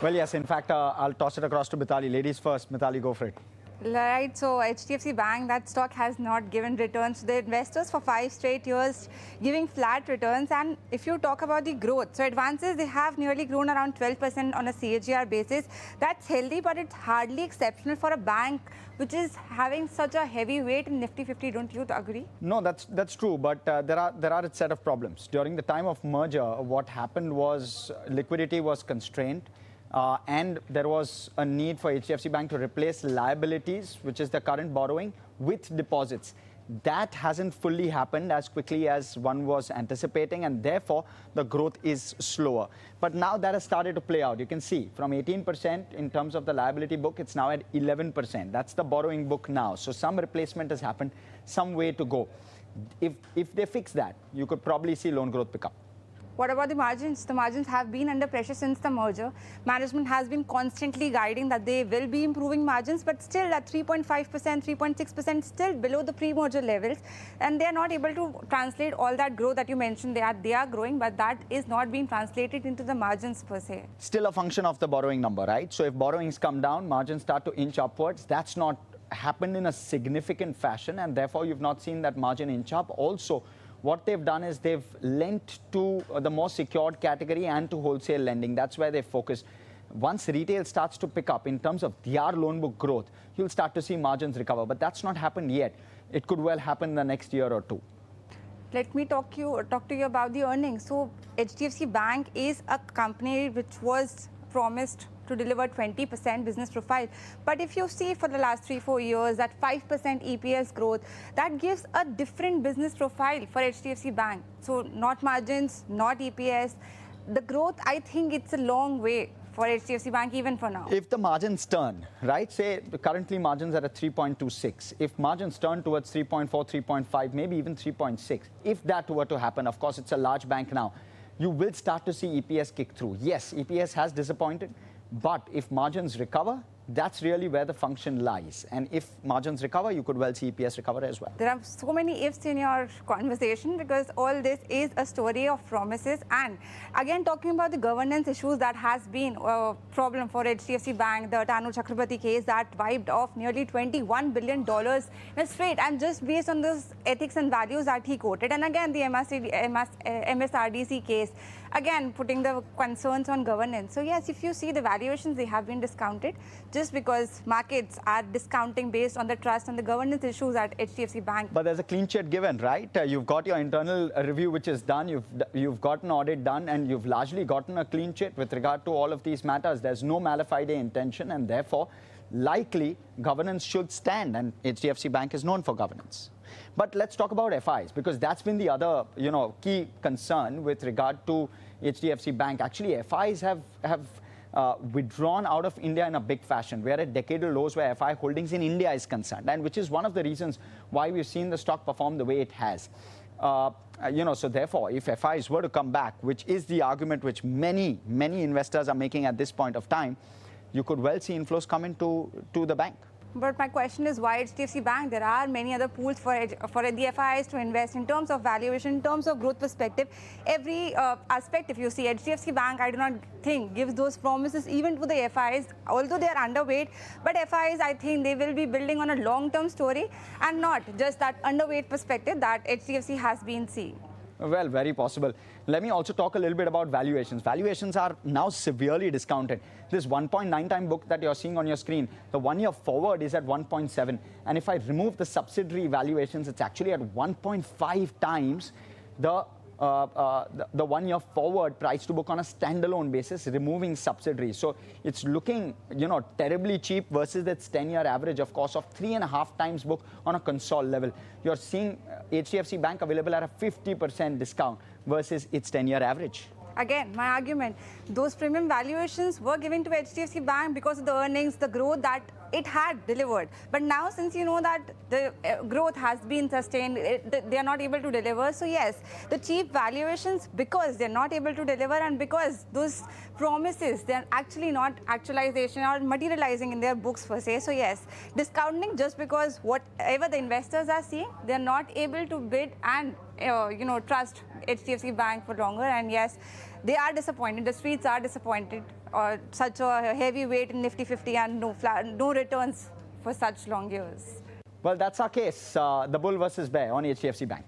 Well, yes, in fact, I'll toss it across to Mithali. Ladies first. Mithali, go for it. Right, so HDFC Bank, that stock has not given returns to the investors for 5 straight years, giving flat returns. And if you talk about the growth, so advances, they have nearly grown around 12% on a CAGR basis. That's healthy, but it's hardly exceptional for a bank which is having such a heavy weight in Nifty 50. Don't you agree? No, that's true, but there are a set of problems. During the time of merger, what happened was liquidity was constrained. And there was a need for HDFC Bank to replace liabilities, which is the current borrowing, with deposits. That hasn't fully happened as quickly as one was anticipating, and therefore the growth is slower. But now that has started to play out. You can see from 18% in terms of the liability book, it's now at 11%. That's the borrowing book now. So some replacement has happened, some way to go. If they fix that, you could probably see loan growth pick up. What about the margins? The margins have been under pressure since the merger. Management has been constantly guiding that they will be improving margins, but still at 3.5%, 3.6%, still below the pre-merger levels. And they are not able to translate all that growth that you mentioned. They are growing, but that is not being translated into the margins per se. Still a function of the borrowing number, right? So if borrowings come down, margins start to inch upwards. That's not happened in a significant fashion, and therefore you've not seen that margin inch up. Also, what they've done is they've lent to the more secured category and to wholesale lending. That's where they focus. Once retail starts to pick up in terms of their loan book growth, you'll start to see margins recover. But that's not happened yet. It could well happen in the next year or two. Let me talk to you about the earnings. So HDFC Bank is a company which was promised to deliver 20% business profile. But if you see for the last 3-4 years, that 5% EPS growth, that gives a different business profile for HDFC Bank. So not margins, not EPS. The growth, I think it's a long way for HDFC Bank even for now. If the margins turn, right, say currently margins are at 3.26. If margins turn towards 3.4, 3.5, maybe even 3.6, if that were to happen, of course, it's a large bank now, you will start to see EPS kick through. Yes, EPS has disappointed. But if margins recover, that's really where the function lies. And if margins recover, you could well see EPS recover as well. There are so many ifs in your conversation because all this is a story of promises. And again, talking about the governance issues, that has been a problem for HDFC Bank. The Tanu Chakrabarti case that wiped off nearly $21 billion in a straight, and just based on those ethics and values that he quoted. And again, the MSRDC case, again, putting the concerns on governance. So yes, if you see the valuations, they have been discounted just because markets are discounting based on the trust and the governance issues at HDFC Bank. But there's a clean sheet given, right? You've got your internal review, which is done. You've got an audit done, and you've largely gotten a clean sheet with regard to all of these matters. There's no mala fide intention, and therefore, likely, governance should stand, and HDFC Bank is known for governance. But let's talk about FIs, because that's been the other, key concern with regard to HDFC Bank. Actually, FIs have withdrawn out of India in a big fashion. We're at decadal lows where FI holdings in India is concerned, and which is one of the reasons why we've seen the stock perform the way it has. So therefore, if FIs were to come back, which is the argument which many investors are making at this point of time, you could well see inflows come into the bank. But my question is, why HDFC Bank? There are many other pools for the FIs to invest in terms of valuation, in terms of growth perspective. Every aspect, if you see, HDFC Bank, I do not think gives those promises even to the FIs, although they are underweight. But FIs, I think they will be building on a long-term story and not just that underweight perspective that HDFC has been seeing. Well, very possible. Let me also talk a little bit about valuations. Valuations are now severely discounted. This 1.9 time book that you're seeing on your screen, the 1 year forward is at 1.7. And if I remove the subsidiary valuations, it's actually at 1.5 times the 1 year forward price to book on a standalone basis, removing subsidiaries. So it's looking, terribly cheap versus its 10-year average, of course, of 3.5 times book on a console level. You're seeing HDFC Bank available at a 50% discount versus its 10-year average. Again, my argument, those premium valuations were given to HDFC Bank because of the earnings, the growth that it had delivered. But now, since you know that the growth has been sustained, they are not able to deliver. So yes, the cheap valuations, because they're not able to deliver and because those promises, they're actually not actualization or materializing in their books per se. So yes, discounting just because whatever the investors are seeing, they're not able to bid and trust HDFC Bank for longer. And yes, they are disappointed. The streets are disappointed such a heavy weight in Nifty 50 and no returns for such long years. Well, that's our case, the bull versus bear on HDFC Bank.